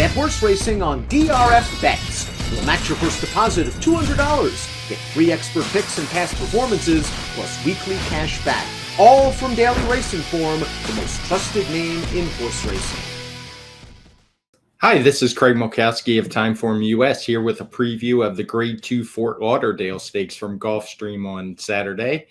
Bet horse racing on DRF Bets. We'll match your first deposit of $200. Get free expert picks and past performances, plus weekly cash back. All from Daily Racing Form, the most trusted name in horse racing. Hi, this is Craig Milkowski of Timeform US here with a preview of the Grade 2 Fort Lauderdale Stakes from Gulfstream on Saturday.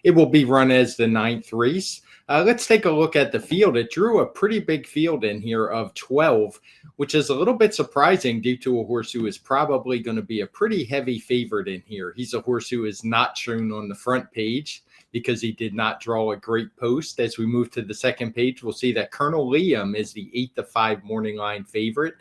It will be run as the 9th race. Let's take a look at the field. It drew a pretty big field in here of 12, which is a little bit surprising due to a horse who is probably going to be a pretty heavy favorite in here. He's a horse who is not shown on the front page because he did not draw a great post. As we move to the second page, we'll see that Colonel Liam is the 8-5 morning line favorite.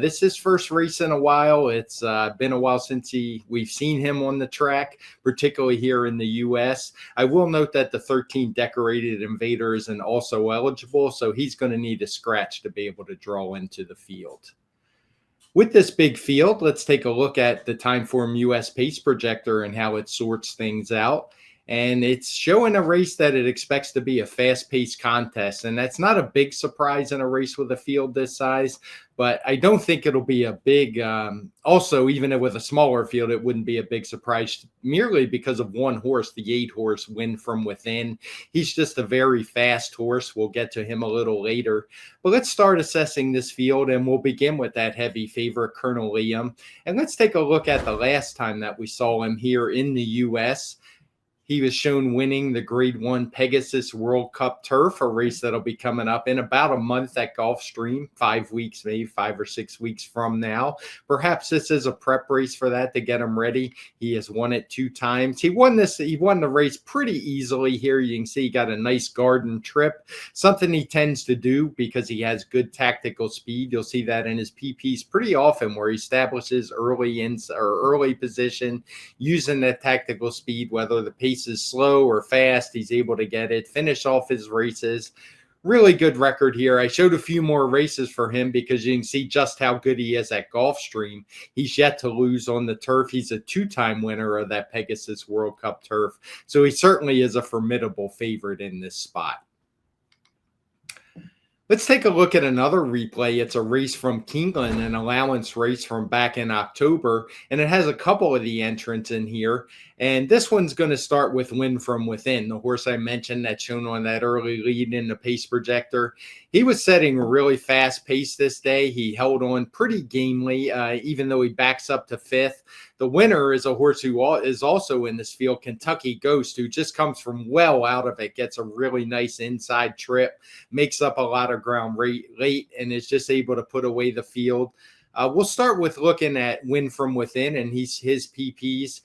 This is his first race in a while. It's been a while since we've seen him on the track, particularly here in the U.S. I will note that the 13 decorated Invader isn't also eligible, so he's going to need a scratch to be able to draw into the field. With this big field, let's take a look at the Timeform US pace projector and how it sorts things out. And it's showing a race that it expects to be a fast-paced contest. And that's not a big surprise in a race with a field this size, but I don't think it'll be a big, also, even with a smaller field, it wouldn't be a big surprise merely because of one horse, the 8 horse Win From Within. He's just a very fast horse. We'll get to him a little later. But let's start assessing this field, and we'll begin with that heavy favorite, Colonel Liam. And let's take a look at the last time that we saw him here in the U.S. He was shown winning the Grade 1 Pegasus World Cup Turf, a race that'll be coming up in about a month at Gulfstream, 5 weeks, maybe 5 or 6 weeks from now. Perhaps this is a prep race for that to get him ready. He has won it 2 times. He won the race pretty easily here. You can see he got a nice garden trip, something he tends to do because he has good tactical speed. You'll see that in his PPs pretty often where he establishes early position using that tactical speed, whether the pace is slow or fast, he's able to get it, finish off his races. Really good record here. I showed a few more races for him because you can see just how good he is at Gulfstream. He's yet to lose on the turf. He's a 2-time winner of that Pegasus World Cup turf. So he certainly is a formidable favorite in this spot. Let's take a look at another replay. It's a race from Keeneland, an allowance race from back in October, and it has a couple of the entrants in here. And this one's going to start with Win From Within, the horse I mentioned that's shown on that early lead in the pace projector. He was setting a really fast pace this day. He held on pretty gamely, even though he backs up to 5th. The winner is a horse who is also in this field, Kentucky Ghost, who just comes from well out of it, gets a really nice inside trip, makes up a lot of ground late, and is just able to put away the field. We'll start with looking at Win From Within and his PPs.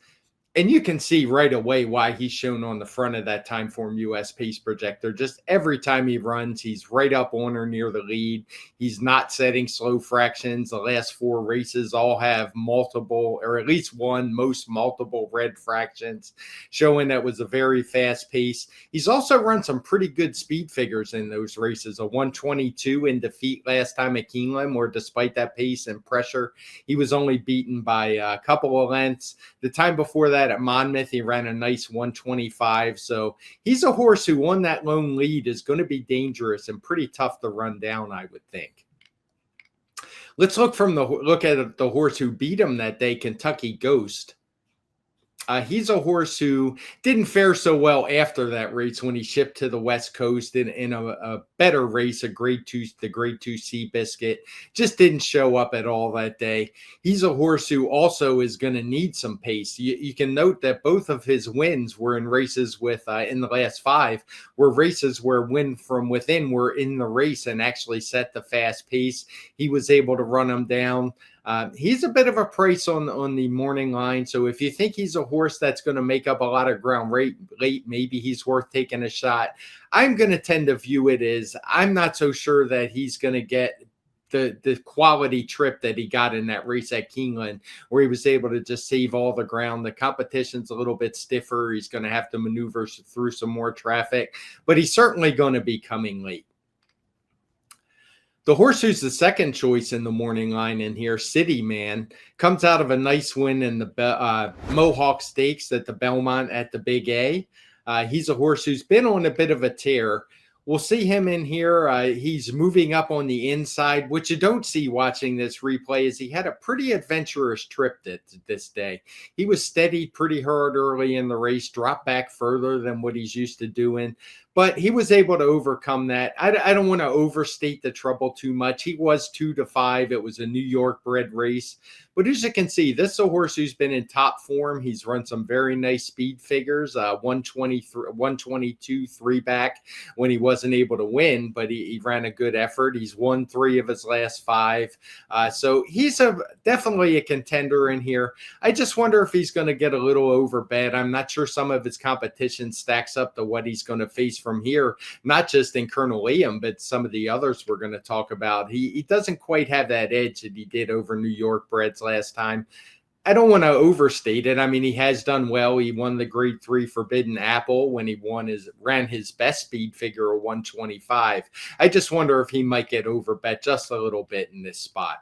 And you can see right away why he's shown on the front of that Timeform US pace projector. Just every time he runs, he's right up on or near the lead. He's not setting slow fractions. The last 4 races all have multiple, or at least one, most multiple red fractions, showing that was a very fast pace. He's also run some pretty good speed figures in those races. A 122 in defeat last time at Keeneland, where despite that pace and pressure, he was only beaten by a couple of lengths. The time before that at Monmouth, he ran a nice 125. So he's a horse who on that lone lead is going to be dangerous and pretty tough to run down, I would think. Let's look at the horse who beat him that day, Kentucky Ghost. He's a horse who didn't fare so well after that race when he shipped to the West Coast in a better race, the Grade 2 Seabiscuit. Just didn't show up at all that day. He's a horse who also is going to need some pace. You can note that both of his wins were in races with, in the last 5, were races where Win From Within were in the race and actually set the fast pace. He was able to run them down. He's a bit of a price on the morning line. So if you think he's a horse that's going to make up a lot of ground late, maybe he's worth taking a shot. I'm going to tend to view it as I'm not so sure that he's going to get the quality trip that he got in that race at Keeneland, where he was able to just save all the ground. The competition's a little bit stiffer. He's going to have to maneuver through some more traffic, but he's certainly going to be coming late. The horse who's the second choice in the morning line in here, City Man, comes out of a nice win in the Mohawk Stakes at the Belmont at the Big A. He's a horse who's been on a bit of a tear. We'll see him in here. He's moving up on the inside. What you don't see watching this replay is he had a pretty adventurous trip this day. He was steadied pretty hard early in the race, dropped back further than what he's used to doing, but he was able to overcome that. I don't want to overstate the trouble too much. He was 2-5. It was a New York bred race. But as you can see, this is a horse who's been in top form. He's run some very nice speed figures, 123, 122, 3 back when he wasn't able to win, but he ran a good effort. He's won 3 of his last 5. So he's definitely a contender in here. I just wonder if he's going to get a little overbet. I'm not sure some of his competition stacks up to what he's going to face from here, not just in Colonel Liam, but some of the others we're going to talk about. He doesn't quite have that edge that he did over New York breds last time. I don't want to overstate it. I mean, he has done well. He won the Grade 3 Forbidden Apple when he ran his best speed figure of 125. I just wonder if he might get overbet just a little bit in this spot.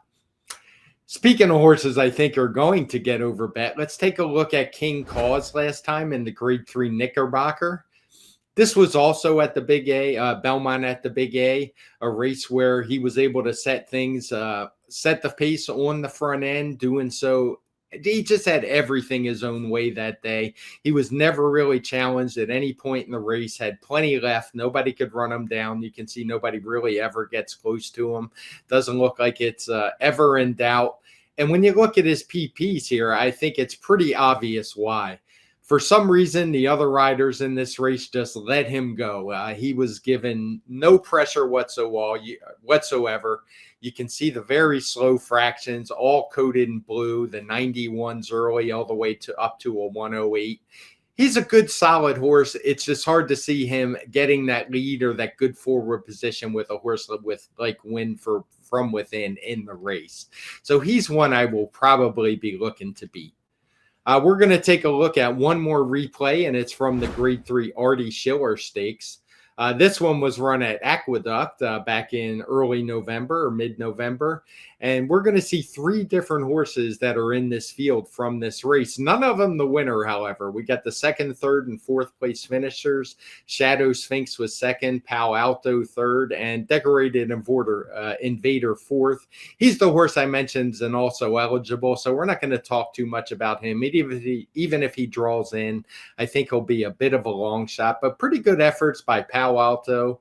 Speaking of horses I think are going to get overbet, let's take a look at King Cause last time in the Grade 3 Knickerbocker. This was also at the Big A, Belmont at the Big A race where he was able to set the pace on the front end, doing so. He just had everything his own way that day. He was never really challenged at any point in the race, had plenty left. Nobody could run him down. You can see nobody really ever gets close to him. Doesn't look like it's ever in doubt. And when you look at his PPs here, I think it's pretty obvious why. For some reason, the other riders in this race just let him go. He was given no pressure whatsoever. You can see the very slow fractions, all coated in blue, the 91s early all the way up to a 108. He's a good, solid horse. It's just hard to see him getting that lead or that good forward position with a horse with like win from within in the race. So he's one I will probably be looking to beat. We're going to take a look at one more replay, and it's from the Grade 3 Artie Schiller Stakes. This one was run at Aqueduct back in early November or mid-November. And we're going to see 3 different horses that are in this field from this race. None of them the winner, however. We got the 2nd, 3rd, and 4th place finishers. Shadow Sphinx was 2nd, Palo Alto 3rd, and Decorated Invader 4th. He's the horse I mentioned and also eligible, so we're not going to talk too much about him. Even if he draws in, I think he'll be a bit of a long shot, but pretty good efforts by Palo Alto,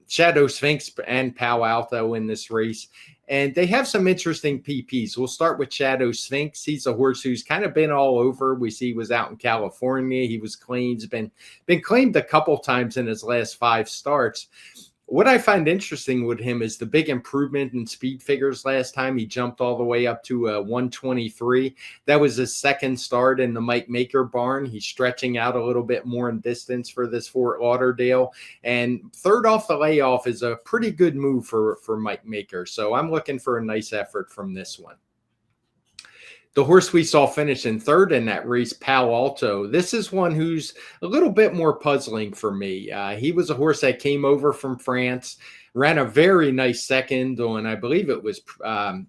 Shadow Sphinx, and Palo Alto in this race. And they have some interesting PPs. We'll start with Shadow Sphinx. He's a horse who's kind of been all over. We see he was out in California. He was claimed, been claimed a couple times in his last 5 starts. What I find interesting with him is the big improvement in speed figures last time. He jumped all the way up to 123. That was his 2nd start in the Mike Maker barn. He's stretching out a little bit more in distance for this Fort Lauderdale. And 3rd off the layoff is a pretty good move for Mike Maker. So I'm looking for a nice effort from this one. The horse we saw finish in 3rd in that race, Palo Alto, this is one who's a little bit more puzzling for me. He was a horse that came over from France, ran a very nice 2nd on, I believe it was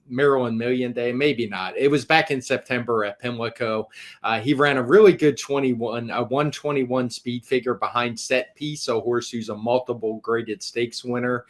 Maryland Million Day. Maybe not. It was back in September at Pimlico. He ran a really good 121 speed figure behind Set Piece, a horse who's a multiple graded stakes winner.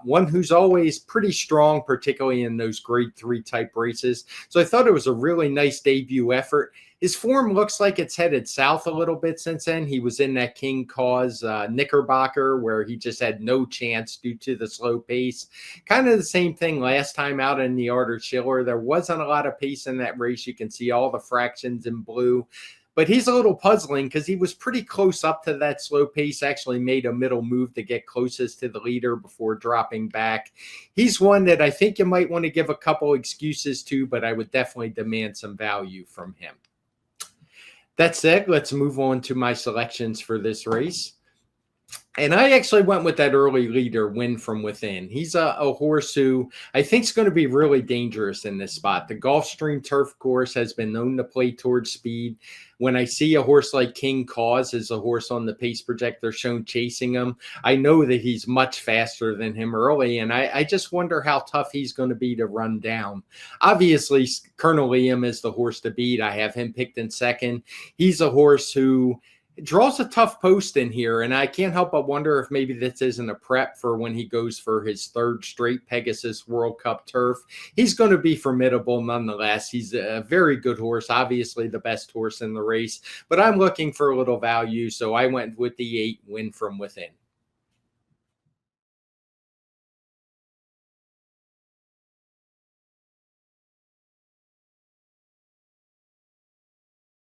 One who's always pretty strong, particularly in those Grade 3 type races. So I thought it was a really nice debut effort. His form looks like it's headed south a little bit since then. He was in that King Cause Knickerbocker where he just had no chance due to the slow pace. Kind of the same thing last time out in the Artie Schiller. There wasn't a lot of pace in that race. You can see all the fractions in blue. But he's a little puzzling because he was pretty close up to that slow pace, actually made a middle move to get closest to the leader before dropping back. He's one that I think you might want to give a couple excuses to, but I would definitely demand some value from him. That said, let's move on to my selections for this race. And I actually went with that early leader, Win From Within. He's a horse who I think is going to be really dangerous in this spot. The Gulfstream turf course has been known to play towards speed. When I see a horse like King Cause as a horse on the pace projector shown chasing him, I know that he's much faster than him early, and I just wonder how tough he's going to be to run down. Obviously, Colonel Liam is the horse to beat. I have him picked in 2nd. He's a horse who It draws a tough post in here, and I can't help but wonder if maybe this isn't a prep for when he goes for his third straight Pegasus World Cup turf. He's going to be formidable nonetheless. He's a very good horse, obviously the best horse in the race, but I'm looking for a little value, so I went with the 8 Win From Within.